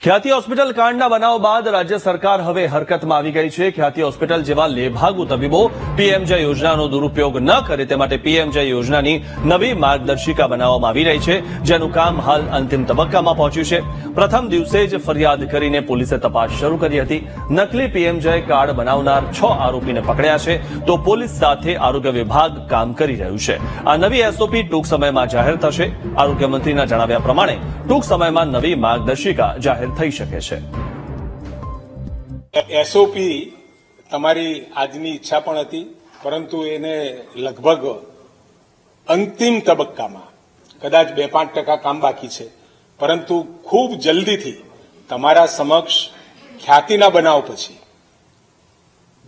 ખ્યાતિ હોસ્પિટલ કાંડના બનાવ બાદ રાજ્ય સરકાર હવે હરકતમાં આવી ગઈ છે। ખ્યાતિ હોસ્પિટલ જેવા લેભાગુ તબીબો પીએમજે યોજનાનો દુરુપયોગ ન કરે તે માટે પીએમજે યોજનાની નવી માર્ગદર્શિકા બનાવવામાં આવી રહી છે, જેનું કામ હાલ અંતિમ તબક્કામાં પહોંચ્યું છે। પ્રથમ દિવસે જ ફરિયાદ કરીને પોલીસે તપાસ શરૂ કરી હતી। નકલી પીએમજે કાર્ડ બનાવનાર 6 આરોપીને પકડ્યા છે, તો પોલીસ સાથે આરોગ્ય વિભાગ કામ કરી રહ્યું છે। આ નવી એસઓપી ટૂંક સમયમાં જાહેર થશે। આરોગ્ય મંત્રીના જણાવ્યા પ્રમાણે ટૂંક સમયમાં નવી માર્ગદર્શિકા જાહેર થઈ શકે છે। એસઓપી તમારી આજની ઈચ્છા પણ હતી, પરંતુ એને લગભગ અંતિમ તબક્કામાં કદાચ 2-5% કામ બાકી છે, પરંતુ ખૂબ જલ્દીથી તમારા સમક્ષ ખ્યાતિના બનાવ પછી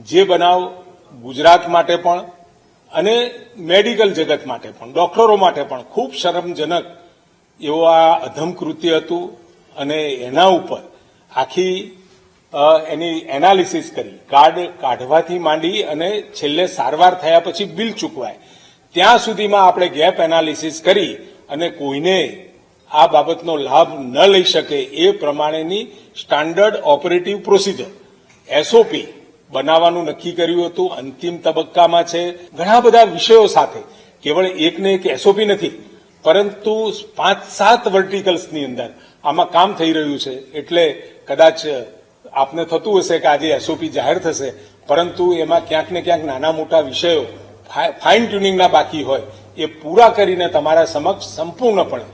જે બનાવ ગુજરાત માટે પણ અને મેડિકલ જગત માટે પણ ડોક્ટરો માટે પણ ખૂબ શરમજનક એવો આ અધમ કૃત્ય હતું અને એના ઉપર આખી એની એનાલિસિસ કરી કાર્ડ કાઢવાથી માંડી અને છેલ્લે સારવાર થયા પછી બિલ ચૂકવાય ત્યાં સુધીમાં આપણે ગેપ એનાલિસિસ કરી અને કોઈને આ બાબતનો લાભ ન લઈ શકે એ પ્રમાણેની સ્ટાન્ડર્ડ ઓપરેટિવ પ્રોસિજર એસઓપી બનાવવાનું નક્કી કર્યું હતું। અંતિમ તબક્કામાં છે। ઘણા બધા વિષયો સાથે કેવળ એકને એક એસઓપી નથી, પરંતુ 5-7 વર્ટિકલ્સની અંદર આમાં કામ થઈ રહ્યું છે। એટલે કદાચ આપને થતું હશે કે આજે એસઓપી જાહેર થશે, પરંતુ એમાં ક્યાંક ને ક્યાંક નાના મોટા વિષયો ફાઇન ટ્યુનિંગના બાકી હોય એ પૂરા કરીને તમારા સમક્ષ સંપૂર્ણપણે